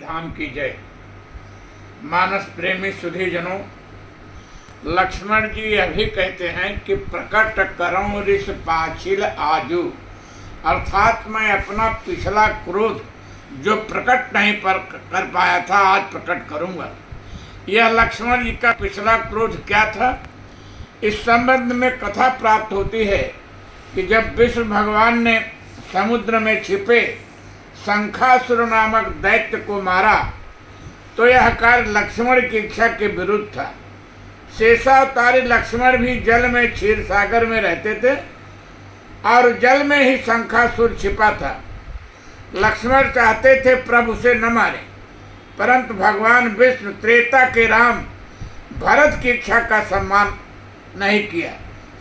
धाम की जय। मानस प्रेमी सुधी जनों, लक्ष्मण जी यह भी कहते हैं कि प्रकट करऊं ऋष पाछिल आजू, अर्थात मैं अपना पिछला क्रोध जो प्रकट नहीं कर पाया था आज प्रकट करूंगा। यह लक्ष्मण जी का पिछला क्रोध क्या था, इस संबंध में कथा प्राप्त होती है कि जब विष्णु भगवान ने समुद्र में छिपे शंखासुर नामक दैत्य को मारा तो यह कार्य लक्ष्मण की इच्छा के विरुद्ध था। शेषावतारी लक्ष्मण भी जल में क्षीर सागर में रहते थे और जल में ही शंखासुर छिपा था। लक्ष्मण चाहते थे प्रभु से न मारे, परंतु भगवान विष्णु त्रेता के राम भरत की इच्छा का सम्मान नहीं किया,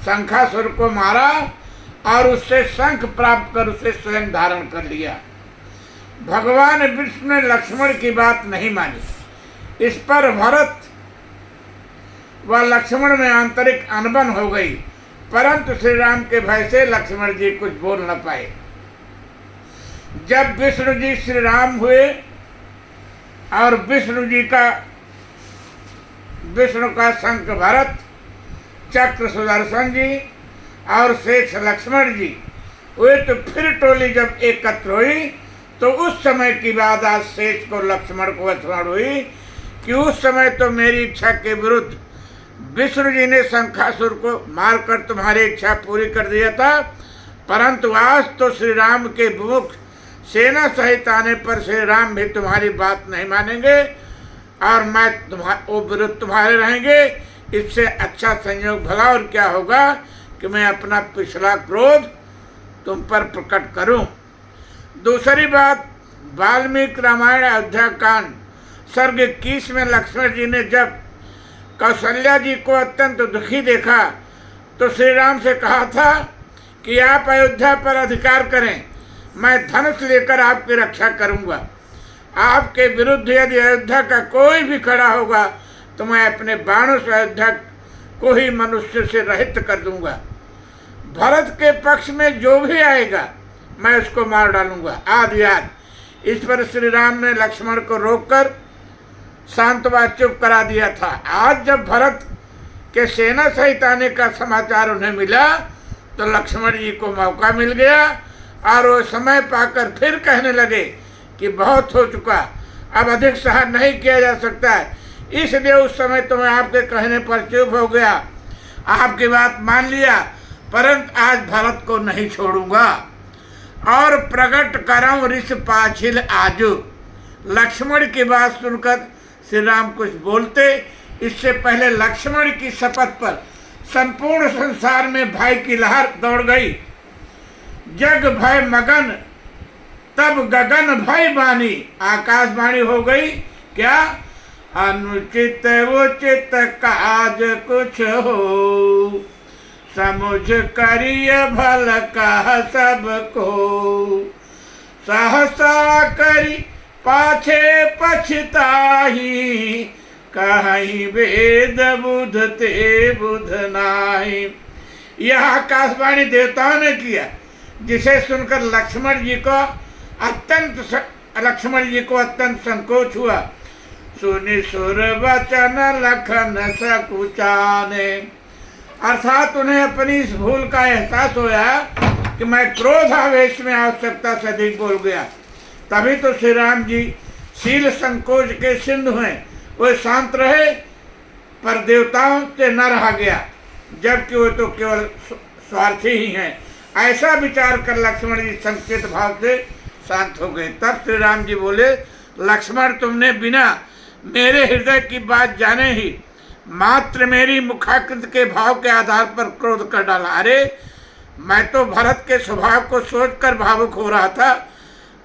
शंखासुर को मारा और उससे शंख प्राप्त कर उसे स्वयं धारण कर लिया। भगवान विष्णु ने लक्ष्मण की बात नहीं मानी। इस पर भरत व लक्ष्मण में आंतरिक अनबन हो गई, परंतु श्री राम के भय से लक्ष्मण जी कुछ बोल न पाए। जब विष्णु जी श्री राम हुए और विष्णु का शंख भरत, चक्र सुदर्शन जी और शेष लक्ष्मण जी हुए तो फिर टोली जब एकत्र हुई तो उस समय की बात आज शेष को लक्ष्मण को स्मरण हुई कि उस समय तो मेरी इच्छा के विरुद्ध विष्णु जी ने शंखासुर को मारकर तुम्हारी इच्छा पूरी कर दिया था, परंतु आज तो श्री राम के विमुख सेना सहित आने पर श्री राम भी तुम्हारी बात नहीं मानेंगे और मैं वो विरुद्ध तुम्हारे रहेंगे। इससे अच्छा संयोग भला और क्या होगा कि मैं अपना पिछला क्रोध तुम पर प्रकट करूं। दूसरी बात, वाल्मीकि रामायण अयोध्या कांड सर्ग 21 में लक्ष्मण जी ने जब कौशल्या जी को अत्यंत दुखी देखा तो श्री राम से कहा था कि आप अयोध्या पर अधिकार करें, मैं धनुष लेकर आपकी रक्षा करूंगा। आपके विरुद्ध यदि अयोध्या का कोई भी खड़ा होगा तो मैं अपने बाणों से अयोध्या को ही मनुष्य से रहित कर दूंगा। भरत के पक्ष में जो भी आएगा मैं उसको मार डालूंगा आदि आदि। इस पर श्री राम ने लक्ष्मण को रोककर शांतवा चुप करा दिया था। आज जब भरत के सेना सहित आने का समाचार उन्हें मिला तो लक्ष्मण जी को मौका मिल गया और वो समय पाकर फिर कहने लगे कि बहुत हो चुका, अब अधिक सहन नहीं किया जा सकता है। इसलिए उस समय तो मैं आपके कहने पर चुप हो गया, आपकी बात मान लिया, परंतु आज भरत को नहीं छोड़ूंगा और प्रकट करऊं ऋष पाछिल आजू। लक्ष्मण की बात सुनकर श्री राम कुछ बोलते, इससे पहले लक्ष्मण की शपथ पर संपूर्ण संसार में भय की लहर दौड़ गई। जग भय मगन तब गगन भय बानी, आकाशवाणी हो गई क्या, अनुचित उचित काज कुछ हो, समुझ करिय भल कह सबको, सहसा करी पाछे पछताही, कहीं वेद बुध ते बुध नाही। यह आकाशवाणी देवताओं ने किया, जिसे सुनकर लक्ष्मण जी को अत्यंत संकोच हुआ। सुनि सुर वचन लखन सकुचाने, अर्थात उन्हें अपनी इस भूल का एहसास होया कि मैं क्रोध आवेश में आवश्यकता से अधिक बोल गया। तभी तो श्री राम जी शील संकोच के सिंधु हैं, वो शांत रहे पर देवताओं से न रहा गया, जबकि वो तो केवल स्वार्थी ही हैं। ऐसा विचार कर लक्ष्मण जी संकेत भाव से शांत हो गए। तब श्री राम जी बोले, लक्ष्मण तुमने बिना मेरे हृदय की बात जाने ही मात्र मेरी मुखाकृत के भाव के आधार पर क्रोध कर डाला। अरे मैं तो भरत के स्वभाव को सोचकर भावुक हो रहा था।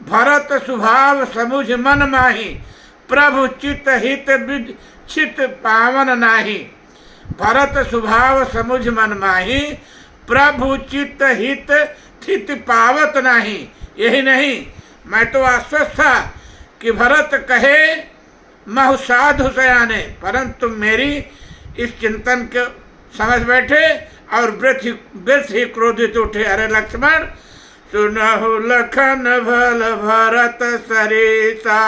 भरत स्वभाव समुझ मन माही, प्रभु चित हित विद चित पावन नाही। भरत स्वभाव समुझ मन माही, प्रभु चित हित थित पावत नाही। यही नहीं, मैं तो आश्वस्त था कि भरत कहे महु साधु सयाने, परंतु मेरी इस चिंतन को समझ बैठे और व्यर्थ ही क्रोधित उठे। अरे लक्ष्मण, सुनहु लखन भल भरत सरेसा,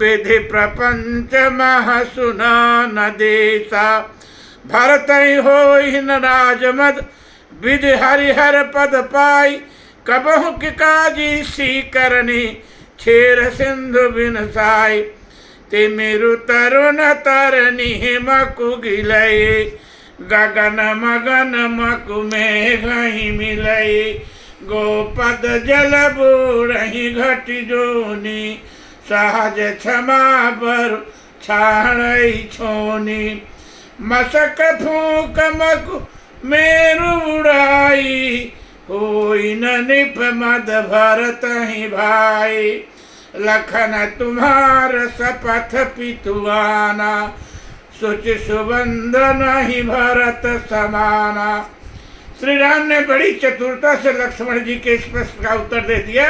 विधि प्रपंच मह सुना न देसा। भरत हो न राजमद विधि हरिहर पद पाई। कबहु कि काजी सी करनी छेर सिंधु बिन साई। ते मेरु तरुण तरनी मकु गिलई। गगन मगन मकु मेघ ही मिलई। गोपद जल बूढ़ी घट जोनी। सहज क्षमा पर छाड़ई छोनी। मसक फूक मकु मेरु उड़ाई। होई न निप मद भरत ही भाई। लखन तुम्हार सपथ पितुआना। सुच सुबंध नहीं भरत समाना। श्री राम ने बड़ी चतुरता से लक्ष्मण जी के इस प्रश्न का उत्तर दे दिया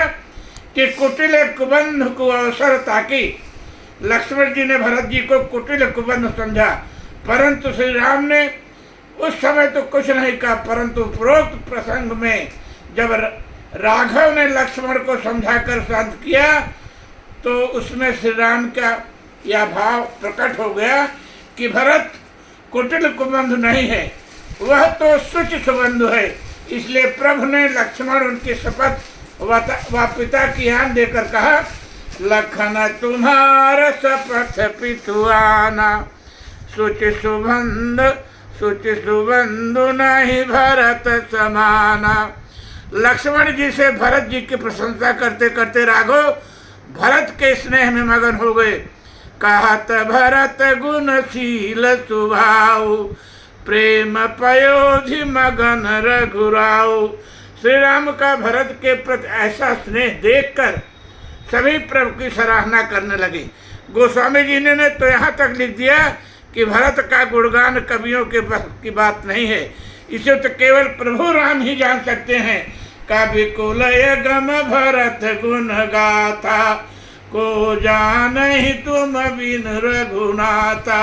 कि कुटिल कुबंध को अवसर ताकि। लक्ष्मण जी ने भरत जी को कुटिल कुबंध समझा, परंतु श्री राम ने उस समय तो कुछ नहीं कहा, परंतु उपरोक्त प्रसंग में जब राघव ने लक्ष्मण को समझाकर शांत किया तो उसमें श्री राम का यह भाव प्रकट हो गया कि भरत कुटिल कुबंध नहीं है, वह तो सुच सुबंधु है। इसलिए प्रभु ने लक्ष्मण उनकी शपथ व पिता की आन देकर कहा, लखन तुम्हार शपथ पितुआना। सुच सुबंधु नहीं भरत समाना। लक्ष्मण जी से भरत जी की प्रशंसा करते करते राघव भरत के स्नेह में मगन हो गए। कहत भरत गुणशील सुभाव। प्रेम पयोधि मगन रघुराव। श्री राम का भरत के प्रति ऐसा स्नेह देखकर सभी प्रभु की सराहना करने लगे। गोस्वामी जी ने तो यहाँ तक लिख दिया कि भरत का गुणगान कवियों के बस की बात नहीं है, इसे तो केवल प्रभु राम ही जान सकते हैं। कवि कुलय गम भरत गुण गाथा। को जान ही तुम बिन रघुनाथा।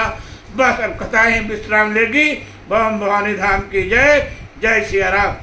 बस अब कथाएं विश्राम लेगी। बम भवानी धाम की जय। जय सिया राम।